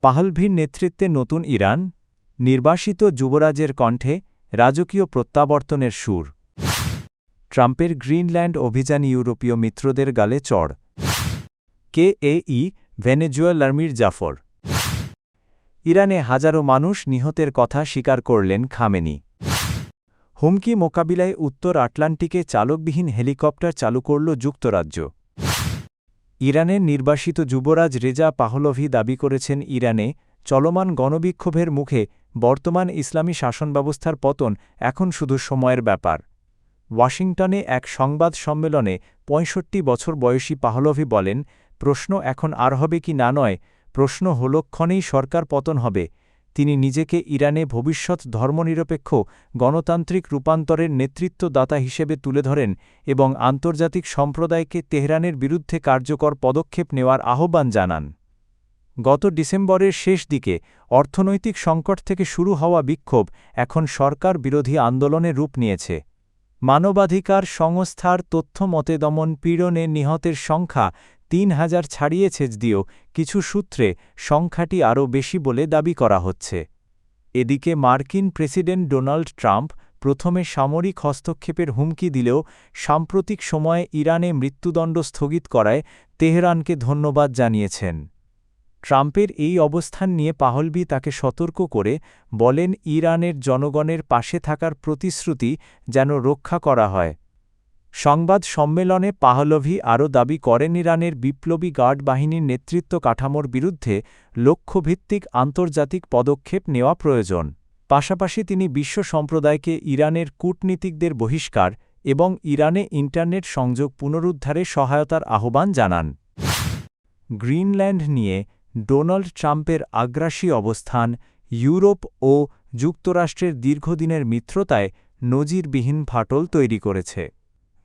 পাহলভির নেতৃত্বে নতুন ইরান, নির্বাসিত যুবরাজের কণ্ঠে রাজকীয় প্রত্যাবর্তনের সুর। ট্রাম্পের গ্রিনল্যান্ড অভিযান ইউরোপীয় মিত্রদের গালে চড়। কেএই ভেনেজুয়েলার মীর জাফর। ইরানে হাজারো মানুষ নিহতের কথা স্বীকার করলেন খামেনি। হুমকি মোকাবিলায় উত্তর আটলান্টিকে চালকবিহীন হেলিকপ্টার চালু করল যুক্তরাজ্য। ইরানের নির্বাসিত যুবরাজ রেজা পাহলভি দাবি করেছেন ইরানে চলমান গণবিক্ষোভের মুখে বর্তমান ইসলামী শাসনব্যবস্থার পতন এখন শুধু সময়ের ব্যাপার। ওয়াশিংটনে এক সংবাদ সম্মেলনে ৬৫ বছর বয়সী পাহলভি বলেন, প্রশ্ন এখন আর হবে কি না নয়, প্রশ্ন হল ক্ষণেই সরকার পতন হবে। তিনি নিজেকে ইরানে ভবিষ্যৎ ধর্মনিরপেক্ষ গণতান্ত্রিক রূপান্তরের নেতৃত্বদাতা হিসেবে তুলে ধরেন এবং আন্তর্জাতিক সম্প্রদায়কে তেহরানের বিরুদ্ধে কার্যকর পদক্ষেপ নেওয়ার আহ্বান জানান। গত ডিসেম্বরের শেষ দিকে অর্থনৈতিক সংকট থেকে শুরু হওয়া বিক্ষোভ এখন সরকার বিরোধী আন্দোলনে রূপ নিয়েছে। মানবাধিকার সংস্থার তথ্য মতে দমন পীড়নে নিহতের সংখ্যা ৩,০০০ ছাড়িয়েছে যদিও কিছু সূত্রে সংখ্যাটি আরও বেশি বলে দাবি করা হচ্ছে। এদিকে মার্কিন প্রেসিডেন্ট ডোনাল্ড ট্রাম্প প্রথমে সামরিক হস্তক্ষেপের হুমকি দিলেও সাম্প্রতিক সময়ে ইরানে মৃত্যুদণ্ড স্থগিত করায় তেহরানকে ধন্যবাদ জানিয়েছেন। ট্রাম্পের এই অবস্থান নিয়ে পাহলভি তাকে সতর্ক করে বলেন, ইরানের জনগণের পাশে থাকার প্রতিশ্রুতি যেন রক্ষা করা হয়। সংবাদ সম্মেলনে পাহলভি আরও দাবি করেন, ইরানের বিপ্লবী গার্ড বাহিনীর নেতৃত্ব কাঠামোর বিরুদ্ধে লক্ষ্যভিত্তিক আন্তর্জাতিক পদক্ষেপ নেওয়া প্রয়োজন। পাশাপাশি তিনি বিশ্ব সম্প্রদায়কে ইরানের কূটনীতিকদের বহিষ্কার এবং ইরানে ইন্টারনেট সংযোগ পুনরুদ্ধারে সহায়তার আহ্বান জানান। গ্রিনল্যান্ড নিয়ে ডোনাল্ড ট্রাম্পের আগ্রাসী অবস্থান ইউরোপ ও যুক্তরাষ্ট্রের দীর্ঘদিনের মিত্রতায় নজিরবিহীন ফাটল তৈরি করেছে।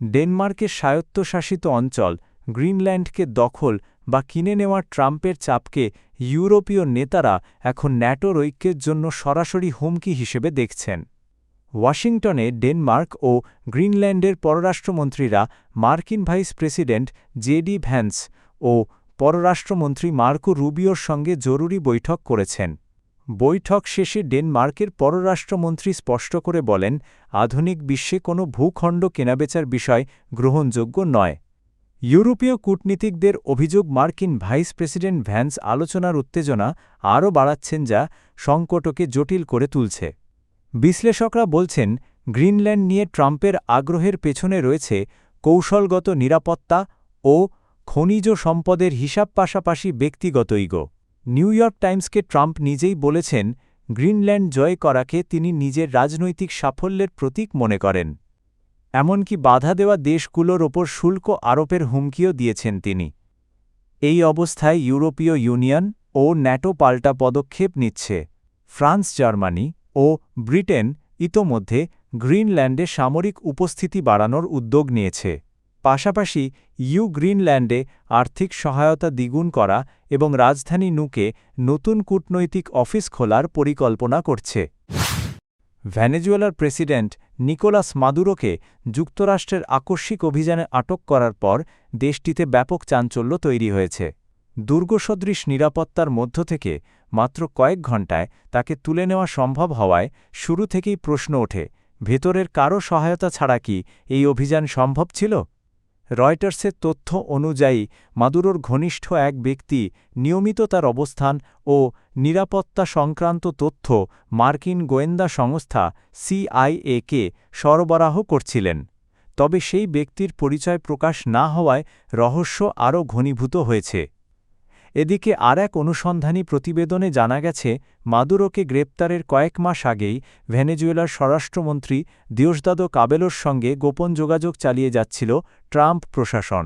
ডেনমার্কের স্বায়ত্তশাসিত অঞ্চল গ্রিনল্যান্ডকে দখল বা কিনে নেওয়ার ট্রাম্পের চাপকে ইউরোপীয় নেতারা এখন ন্যাটোর ঐক্যের জন্য সরাসরি হুমকি হিসেবে দেখছেন। ওয়াশিংটনে ডেনমার্ক ও গ্রিনল্যান্ডের পররাষ্ট্রমন্ত্রীরা মার্কিন ভাইস প্রেসিডেন্ট জেডি ভ্যান্স ও পররাষ্ট্রমন্ত্রী মার্কো রুবিওর সঙ্গে জরুরি বৈঠক করেছেন। বৈঠক শেষে ডেনমার্কের পররাষ্ট্রমন্ত্রী স্পষ্ট করে বলেন, আধুনিক বিশ্বে কোনো ভূখণ্ড কেনাবেচার বিষয় গ্রহণযোগ্য নয়। ইউরোপীয় কূটনীতিকদের অভিযোগ, মার্কিন ভাইস প্রেসিডেন্ট ভ্যান্স আলোচনার উত্তেজনা আরও বাড়াচ্ছেন, যা সংকটকে জটিল করে তুলছে। বিশ্লেষকরা বলছেন, গ্রিনল্যান্ড নিয়ে ট্রাম্পের আগ্রহের পেছনে রয়েছে কৌশলগত নিরাপত্তা ও খনিজ সম্পদের হিসাব, পাশাপাশি ব্যক্তিগত ইগো। নিউ ইয়র্ক টাইমসকে ট্রাম্প নিজেই বলেছেন, গ্রিনল্যান্ড জয় করাকে তিনি নিজের রাজনৈতিক সাফল্যের প্রতীক মনে করেন। এমনকি বাধা দেওয়া দেশগুলোর ওপর শুল্ক আরোপের হুমকিও দিয়েছেন তিনি। এই অবস্থায় ইউরোপীয় ইউনিয়ন ও ন্যাটো পাল্টা পদক্ষেপ নিচ্ছে। ফ্রান্স, জার্মানি ও ব্রিটেন ইতোমধ্যে গ্রিনল্যান্ডে সামরিক উপস্থিতি বাড়ানোর উদ্যোগ নিয়েছে। পাশাপাশি গ্রিনল্যান্ডে আর্থিক সহায়তা দ্বিগুণ করা এবং রাজধানী নুকে নতুন কূটনৈতিক অফিস খোলার পরিকল্পনা করছে। ভেনেজুয়েলার প্রেসিডেন্ট নিকোলাস মাদুরোকে যুক্তরাষ্ট্রের আকস্মিক অভিযানে আটক করার পর দেশটিতে ব্যাপক চাঞ্চল্য তৈরি হয়েছে। দুর্গসদৃশ নিরাপত্তার মধ্য থেকে মাত্র কয়েক ঘণ্টায় তাকে তুলে নেওয়া সম্ভব হওয়ায় শুরু থেকেই প্রশ্ন ওঠে, ভেতরের কারও সহায়তা ছাড়া কি এই অভিযান সম্ভব ছিল? রয়টার্সের তথ্য অনুযায়ী মাদুরোর ঘনিষ্ঠ এক ব্যক্তি নিয়মিত তার অবস্থান ও নিরাপত্তা সংক্রান্ত তথ্য মার্কিন গোয়েন্দা সংস্থা সিআইএকে সরবরাহ করছিলেন। তবে সেই ব্যক্তির পরিচয় প্রকাশ না হওয়ায় রহস্য আরও ঘনীভূত হয়েছে। এদিকে আর এক অনুসন্ধানী প্রতিবেদনে জানা গেছে, মাদুরোকে গ্রেপ্তারের কয়েক মাস আগেই ভেনেজুয়েলার স্বরাষ্ট্রমন্ত্রী দিওসদাদো কাবেলোর সঙ্গে গোপন যোগাযোগ চালিয়ে যাচ্ছিল ট্রাম্প প্রশাসন।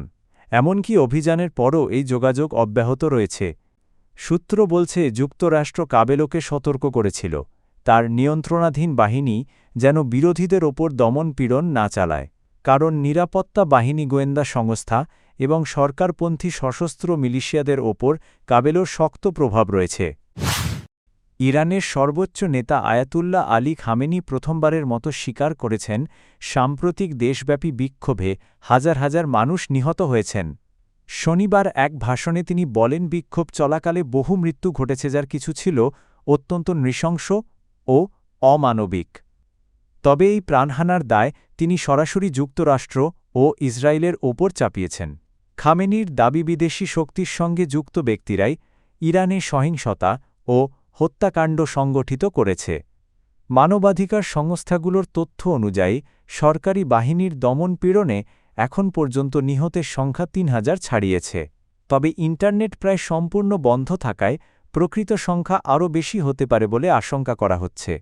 এমনকি অভিযানের পরও এই যোগাযোগ অব্যাহত রয়েছে। সূত্র বলছে, যুক্তরাষ্ট্র কাবেলোকে সতর্ক করেছিল তার নিয়ন্ত্রণাধীন বাহিনী যেন বিরোধীদের ওপর দমনপীড়ন না চালায়, কারণ নিরাপত্তা বাহিনী, গোয়েন্দা সংস্থা এবং সরকারপন্থী সশস্ত্র মিলিশিয়াদের ওপর কাবেলোর শক্ত প্রভাব রয়েছে। ইরানের সর্বোচ্চ নেতা আয়াতুল্লাহ আলী খামেনি প্রথমবারের মতো স্বীকার করেছেন, সাম্প্রতিক দেশব্যাপী বিক্ষোভে হাজার হাজার মানুষ নিহত হয়েছেন। শনিবার এক ভাষণে তিনি বলেন বিক্ষোভ চলাকালে বহু মৃত্যু ঘটেছে, যার কিছু ছিল অত্যন্ত নৃশংস ও অমানবিক। তবে এই প্রাণহানার দায় তিনি সরাসরি যুক্তরাষ্ট্র ও ইসরায়েলের ওপর চাপিয়েছেন। খামেনির দাবি বিদেশি শক্তির সঙ্গে যুক্ত ব্যক্তিরাই ইরানে সহিংসতা ও হত্যাকাণ্ড সংগঠিত করেছে। মানবাধিকার সংস্থাগুলোর তথ্য অনুযায়ী সরকারি বাহিনীর দমনপীড়নে এখন পর্যন্ত নিহতের সংখ্যা ৩,০০০ ছাড়িয়েছে। তবে ইন্টারনেট প্রায় সম্পূর্ণ বন্ধ থাকায় প্রকৃত সংখ্যা আরও বেশি হতে পারে বলে আশঙ্কা করা হচ্ছে।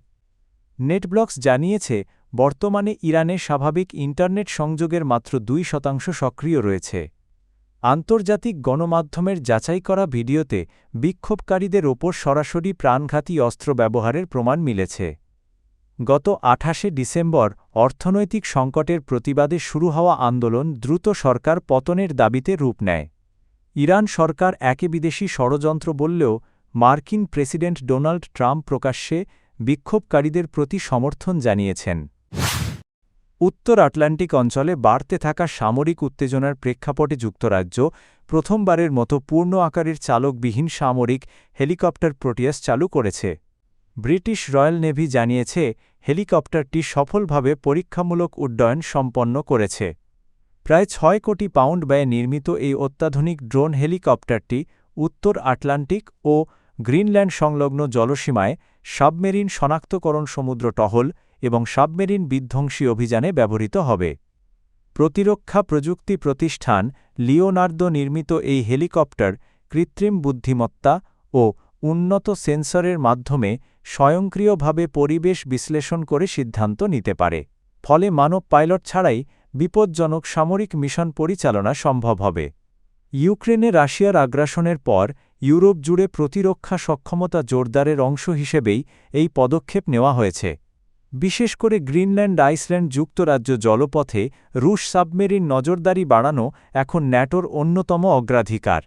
নেটব্লকস জানিয়েছে, বর্তমানে ইরানে স্বাভাবিক ইন্টারনেট সংযোগের মাত্র ২% সক্রিয় রয়েছে। আন্তর্জাতিক গণমাধ্যমের যাচাই করা ভিডিওতে বিক্ষোভকারীদের ওপর সরাসরি প্রাণঘাতী অস্ত্র ব্যবহারের প্রমাণ মিলেছে। গত ২৮শে ডিসেম্বর অর্থনৈতিক সংকটের প্রতিবাদে শুরু হওয়া আন্দোলন দ্রুত সরকার পতনের দাবিতে রূপ নেয়। ইরান সরকার একে বিদেশি ষড়যন্ত্র বললেও মার্কিন প্রেসিডেন্ট ডোনাল্ড ট্রাম্প প্রকাশ্যে বিক্ষোভকারীদের প্রতি সমর্থন জানিয়েছেন। উত্তর আটলান্টিক অঞ্চলে বাড়তে থাকা সামরিক উত্তেজনার প্রেক্ষাপটে যুক্তরাজ্য প্রথমবারের মতো পূর্ণ আকারের চালকবিহীন সামরিক হেলিকপ্টার প্রোটিয়াস চালু করেছে। ব্রিটিশ রয়্যাল নেভি জানিয়েছে, হেলিকপ্টারটি সফলভাবে পরীক্ষামূলক উড্ডয়ন সম্পন্ন করেছে। প্রায় ৬ কোটি পাউন্ড ব্যয়ে নির্মিত এই অত্যাধুনিক ড্রোন হেলিকপ্টারটি উত্তর আটলান্টিক ও গ্রিনল্যান্ড সংলগ্ন জলসীমায় সাবমেরিন শনাক্তকরণ, সমুদ্র টহল এবং সাবমেরিন বিধ্বংসী অভিযানে ব্যবহৃত হবে। প্রতিরক্ষা প্রযুক্তি প্রতিষ্ঠান লিওনার্দো নির্মিত এই হেলিকপ্টার কৃত্রিম বুদ্ধিমত্তা ও উন্নত সেন্সরের মাধ্যমে স্বয়ংক্রিয়ভাবে পরিবেশ বিশ্লেষণ করে সিদ্ধান্ত নিতে পারে। ফলে মানব পাইলট ছাড়াই বিপজ্জনক সামরিক মিশন পরিচালনা সম্ভব হবে। ইউক্রেনে রাশিয়ার আগ্রাসনের পর ইউরোপ জুড়ে প্রতিরক্ষা সক্ষমতা জোরদারের অংশ হিসেবেই এই পদক্ষেপ নেওয়া হয়েছে। বিশেষ করে গ্রিনল্যান্ড, আইসল্যান্ড, যুক্তরাজ্য জলপথে রুশ সাবমেরিন নজরদারি বাড়ানো এখন ন্যাটোর অন্যতম অগ্রাধিকার।